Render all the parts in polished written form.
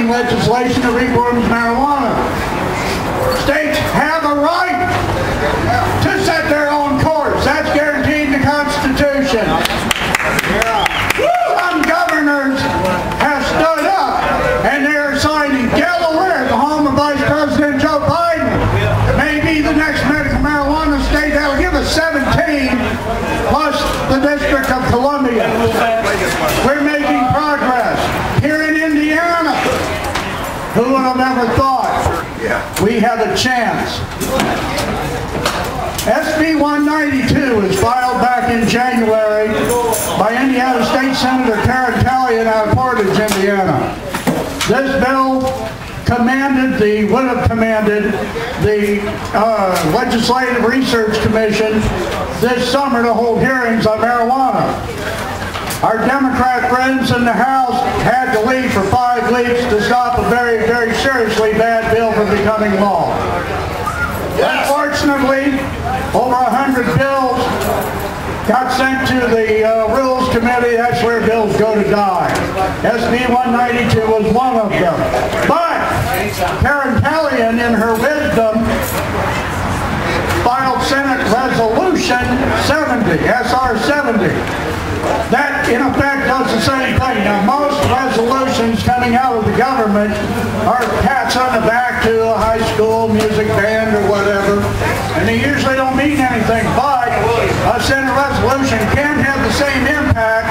signing legislation that reforms marijuana. States have a right to set their own course. That's guaranteed in the Constitution. Some governors have stood up and they're signing Delaware, the home of Vice President Joe Biden, maybe the next medical marijuana state that'll give us 17 plus the District of Columbia. We're making progress. Here in Indiana, who would have ever thought we have a chance? SB 192 was filed back in January by Indiana State Senator Karen Talley out of Portage, Indiana. This bill would have commanded the Legislative Research Commission this summer to hold hearings on marijuana. Our Democrat friends in the House had to leave for 5 weeks to stop a very, very seriously bad bill from becoming law. Yes. Unfortunately, over 100 bills got sent to the Rules Committee. That's where bills go to die. SB 192 was one of them. But Karen Talley, in her wisdom, filed Senate Resolution 70, SR 70. That, in effect, does the same thing. Now, most resolutions coming out of the government are pats on the back to a high school music band or whatever, and they usually don't mean anything, but a Senate resolution can have the same impact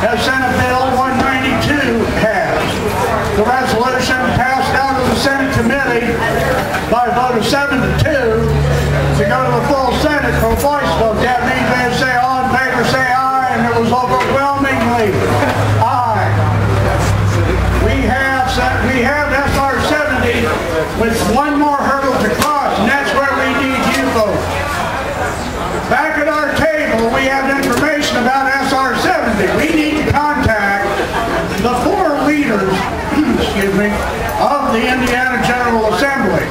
as Senate Bill 192 has. The resolution passed out of the Senate committee by a vote of 7-2 to go to the full Senate for a voice vote. That means they say all in favor, say aye, and it was overwhelmingly aye. We have SR 70 with one more hurdle to cross, and that's where we need you folks. Back at our table, we have information about SR 70. We need to contact the 4 leaders of the Indiana General Assembly.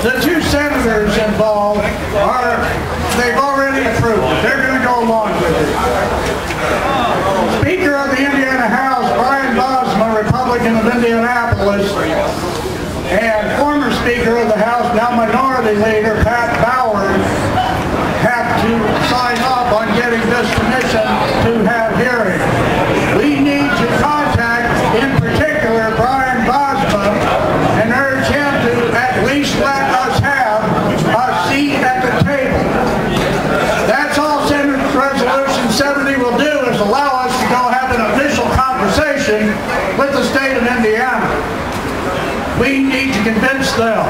The 2 senators involved they've already approved it. They're going to go along with it. Speaker of the Indiana House, Brian Bosma, Republican of Indianapolis, and former Speaker of the House, now Minority Leader, Pat Bauer, have to sign off on getting this commission to have hearings. We need to contact, in particular, Brian Bosma and urge him to at least let us have a seat at the table. That's all Senate Resolution 70 will do, is allow us to go have an official conversation with the state of Indiana. We need to convince them.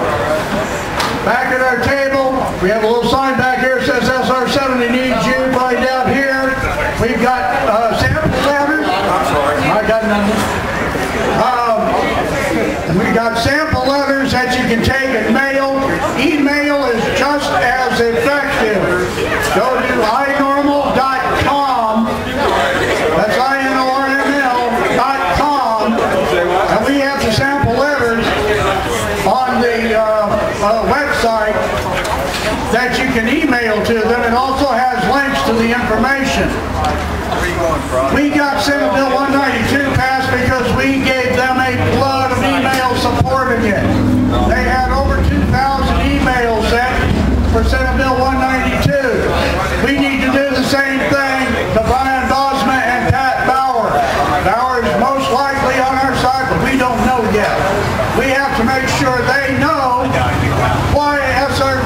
Back at our table, we have a little sign back here that says SR 70 needs you right down here. We've got sample letters. I got nothing. We got sample letters that you can take and mail. Email is just as effective. Go to inormal.com. That's inorml.com. And we have the sample letters on the website that you can email to them. It also has links to the information. We got Senate Bill 192 passed because we gave them a flood of emails supporting it. They had over 2,000 emails sent for Senate Bill 192. We need to do the same thing to Brian Bosma and Pat Bauer. Bauer is most likely on our side, but we don't know yet. We have to make sure they know why SR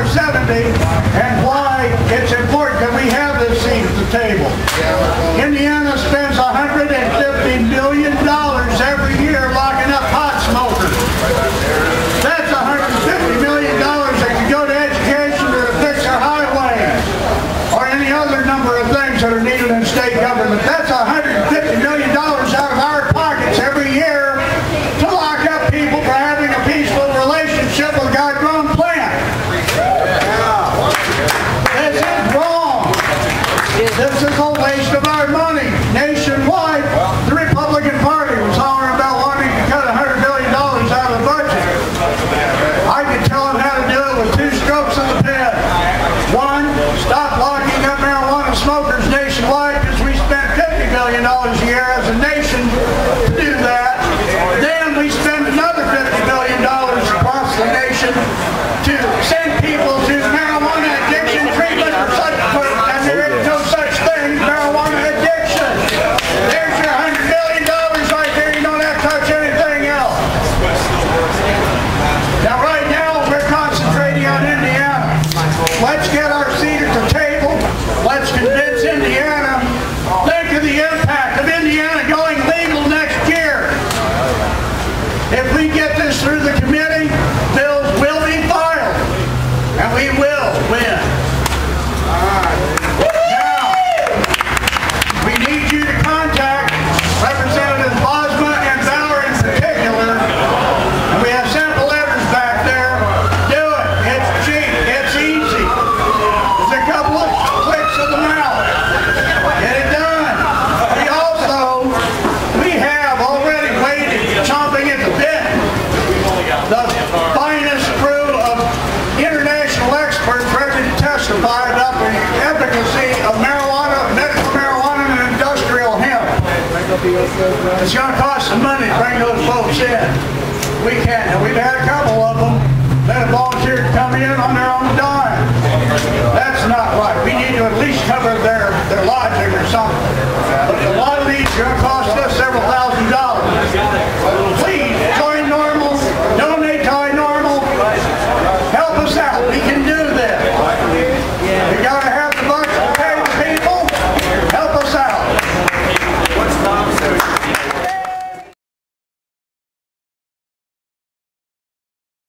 70 and why it's important that we have this seat at the table. Indiana spends $150 million every year locking up pot smokers. That's $150 million that could go to education or to fix our highways or any other number of things that are needed in state government. That's $150 million out of our pockets every year to lock up people for having a peaceful relationship with a God-grown plant. This is wrong. This is a waste of our money. Nationwide, the Republican Party was hollering about wanting to cut $100 billion out of the budget. I could tell them how to do it with 2 strokes of the pen. 1, stop locking up marijuana smokers nationwide, because we spent $50 billion a year as a nation to do that. It's going to cost some money to bring those folks in. We can't. And we've had a couple of them that have volunteered to come in on their own dime. That's not right. We need to at least cover their lodging or something. But a lot of these are going to cost us several $1,000s.